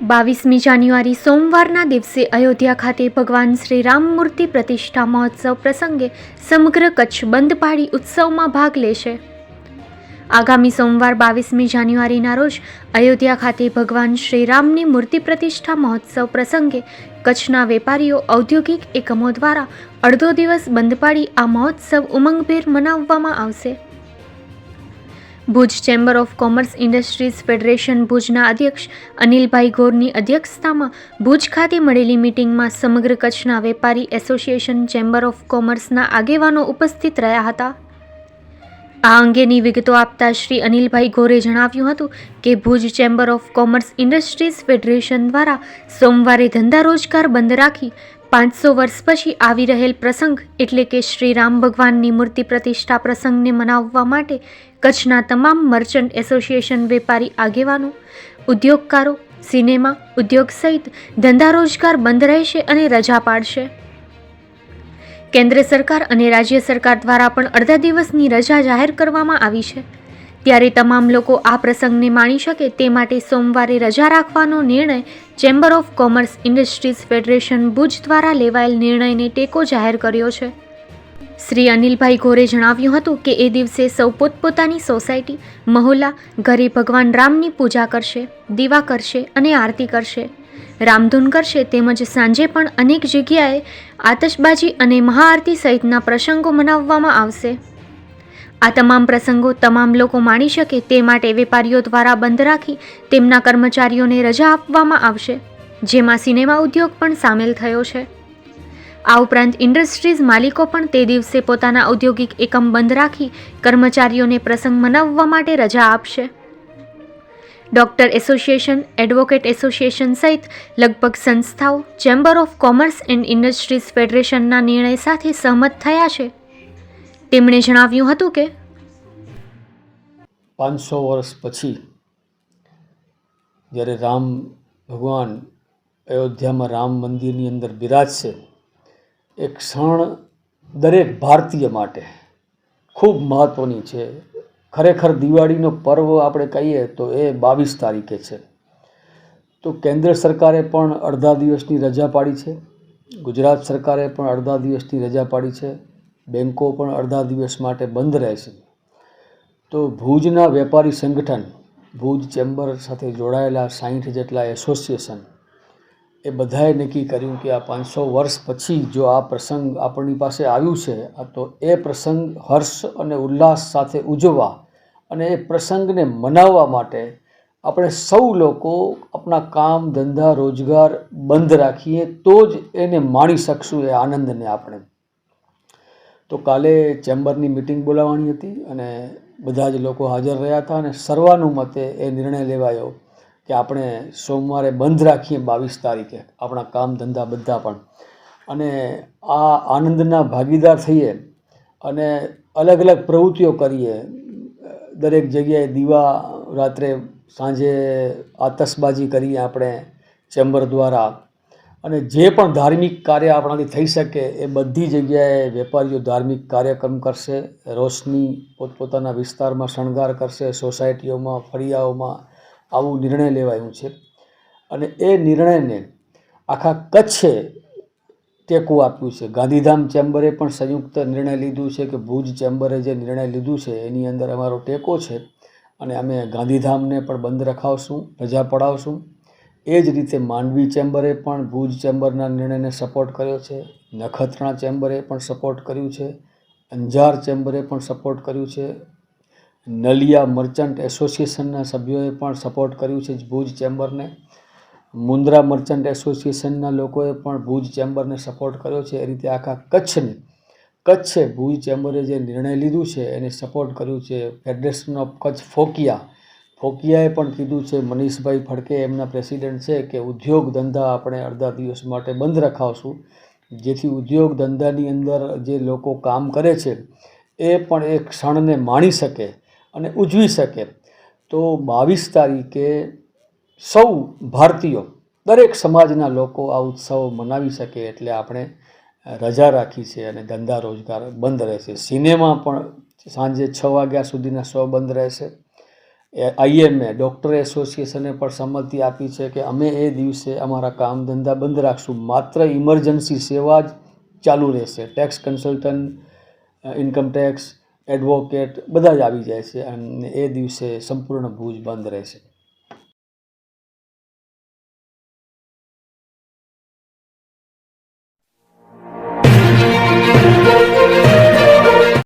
22મી જાન્યુઆરી સોમવારના દિવસે અયોધ્યા ખાતે ભગવાન શ્રી રામ મૂર્તિ પ્રતિષ્ઠા મહોત્સવ પ્રસંગે સમગ્ર કચ્છ બંધ પાળી ઉત્સવમાં ભાગ લેશે। આગામી સોમવાર 22મી જાન્યુઆરીના રોજ અયોધ્યા ખાતે ભગવાન શ્રી રામની મૂર્તિ પ્રતિષ્ઠા મહોત્સવ પ્રસંગે કચ્છના વેપારીઓ ઔદ્યોગિક એકમો દ્વારા અડધો દિવસ બંધ પાળી આ મહોત્સવ ઉમંગભેર મનાવવામાં આવશે। Bhuj chamber of commerce industries federation ભુજના અધ્યક્ષ અનિલભાઈ ગોરની અધ્યક્ષતામાં ભુજ ખાતે મળેલી મીટિંગમાં સમગ્ર કચ્છના વેપારી એસોસિએશન ચેમ્બર ઓફ કોમર્સના આગેવાનો ઉપસ્થિત રહ્યા હતા। આ અંગેની વિગતો આપતા શ્રી અનિલભાઈ ગોરે જણાવ્યું હતું કે Bhuj chamber of commerce industries federation દ્વારા સોમવારે ધંધા રોજગાર બંધ રાખી 500 વર્ષ પછી આવી રહેલ પ્રસંગ એટલે કે શ્રી રામ ભગવાનની મૂર્તિ પ્રતિષ્ઠા પ્રસંગને મનાવવા માટે કચ્છના તમામ મર્ચન્ટ એસોસિએશન વેપારી આગેવાનો, ઉદ્યોગકારો, સિનેમા ઉદ્યોગ સહિત ધંધા રોજગાર બંધ રહેશે અને રજા પાડશે। કેન્દ્ર સરકાર અને રાજ્ય સરકાર દ્વારા પણ અડધા દિવસની રજા જાહેર કરવામાં આવી છે, ત્યારે તમામ લોકો આ પ્રસંગને માણી શકે તે માટે સોમવારે રજા રાખવાનો નિર્ણય chamber of commerce industries federation Bhuj દ્વારા લેવાયેલ નિર્ણયને ટેકો જાહેર કર્યો છે। શ્રી અનિલભાઈ ગોરે જણાવ્યું હતું કે એ દિવસે સૌ પોતપોતાની સોસાયટી, મહોલ્લા, ઘરે ભગવાન રામની પૂજા કરશે, દીવા કરશે અને આરતી કરશે, રામધૂન કરશે, તેમજ સાંજે પણ અનેક જગ્યાએ આતશબાજી અને મહાઆરતી સહિતના પ્રસંગો મનાવવામાં આવશે। આ તમામ પ્રસંગો તમામ લોકો માણી શકે તે માટે વેપારીઓ દ્વારા બંધ રાખી તેમના કર્મચારીઓને રજા આપવામાં આવશે, જેમાં સિનેમા ઉદ્યોગ પણ સામેલ થયો છે। આ ઉપરાંત ઇન્ડસ્ટ્રીઝ માલિકો પણ તે દિવસે પોતાના ઔદ્યોગિક એકમ બંધ રાખી કર્મચારીઓને પ્રસંગ મનાવવા માટે રજા આપશે। ડોક્ટર એસોસિએશન, એડવોકેટ એસોસિએશન સહિત લગભગ સંસ્થાઓ chamber of commerce and industries ફેડરેશનના નિર્ણય સાથે સહમત થયા છે। તેમણે જણાવ્યું હતું કે 500 વર્ષ પછી જ્યારે રામ ભગવાન અયોધ્યામાં રામ મંદિરની અંદર બિરાજશે, એક ક્ષણ દરેક ભારતીય માટે ખૂબ મહત્ત્વની છે। ખરેખર દિવાળીનો પર્વ આપણે કહીએ તો એ 22 તારીખે છે। તો કેન્દ્ર સરકારે પણ અડધા દિવસની રજા પાડી છે, ગુજરાત સરકારે પણ અડધા દિવસની રજા પાડી છે, બેન્કો પણ અડધા દિવસ માટે બંધ રહેશે। તો ભુજના વેપારી સંગઠન, ભુજ ચેમ્બર સાથે જોડાયેલા 60 જેટલા એસોસિએશન એ બધાએ નક્કી કર્યું કે આ 500 વર્ષ પછી જો આ પ્રસંગ આપણી પાસે આવ્યું છે તો એ પ્રસંગ હર્ષ અને ઉલ્લાસ સાથે ઉજવવા અને એ પ્રસંગને મનાવવા માટે આપણે સૌ લોકો આપણા કામ, ધંધા, રોજગાર બંધ રાખીએ તો જ એને માણી શકશું એ આનંદને આપણે। તો કાલે ચેમ્બરની મિટિંગ બોલાવવાની હતી અને બધા જ લોકો હાજર રહ્યા હતા અને સર્વાનુમતે એ નિર્ણય લેવાયો કે આપણે સોમવારે બંધ રાખીએ 22 તારીખે આપણા કામ ધંધા બધા પણ, અને આ આનંદના ભાગીદાર થઈએ અને અલગ અલગ પ્રવૃત્તિઓ કરીએ। દરેક જગ્યાએ દીવા, રાત્રે સાંજે આતશબાજી કરીએ આપણે ચેમ્બર દ્વારા, અને જે પણ ધાર્મિક કાર્ય આપણાથી થઈ શકે એ બધી જગ્યાએ વેપારીઓ ધાર્મિક કાર્યક્રમ કરશે, રોશની પોતપોતાના વિસ્તારમાં શણગાર કરશે, સોસાયટીઓમાં, ફળિયાઓમાં આવું નિર્ણય લેવાયું છે। અને એ નિર્ણયને આખા કચ્છે ટેકો આપ્યું છે। ગાંધીધામ ચેમ્બરે પણ સંયુક્ત નિર્ણય લીધું છે કે ભુજ ચેમ્બરે જે નિર્ણય લીધું છે એની અંદર અમારો ટેકો છે અને અમે ગાંધીધામને પણ બંધ રખાવશું, રજા પડાવશું। એ જ રીતે માંડવી ચેમ્બરે પણ ભુજ ચેમ્બરના નિર્ણયને સપોર્ટ કર્યો છે, નખત્રાણા ચેમ્બરે પણ સપોર્ટ કર્યું છે, અંજાર ચેમ્બરે પણ સપોર્ટ કર્યું છે, નલિયા મર્ચન્ટ એસોસિએશનના સભ્યોએ પણ સપોર્ટ કર્યું છે ભુજ ચેમ્બરને, મુન્દ્રા મર્ચન્ટ એસોસિએશનના લોકોએ પણ ભુજ ચેમ્બરને સપોર્ટ કર્યો છે। એ રીતે આખા કચ્છે ભુજ ચેમ્બરે જે નિર્ણય લીધું છે એને સપોર્ટ કર્યું છે। ફેડરેશન ઓફ કચ્છ ફોકિયાએ પણ કીધું છે, મનીષભાઈ ફડકે એમના પ્રેસિડેન્ટ છે, કે ઉદ્યોગ ધંધા આપણે અડધા દિવસ માટે બંધ રખાવશું, જેથી ઉદ્યોગ ધંધાની અંદર જે લોકો કામ કરે છે એ પણ એ ક્ષણને માણી શકે અને ઉજવી શકે। તો 22 તારીખે સૌ ભારતીયો, દરેક સમાજના લોકો આ ઉત્સવ મનાવી શકે એટલે આપણે રજા રાખી છે અને ધંધા રોજગાર બંધ રહેશે। સિનેમા પણ સાંજે 6 વાગ્યા સુધીના શો બંધ રહેશે। આઈએમએ ડૉક્ટર એસોસિએશને પણ સંમતિ આપી છે કે અમે એ દિવસે અમારા કામ ધંધા બંધ રાખશું, માત્ર ઇમરજન્સી સેવા જ ચાલુ રહેશે. Tax consultant, income tax, advocate બધા જ આવી જાય છે અને એ દિવસે સંપૂર્ણ ભુજ બંધ રહેશે.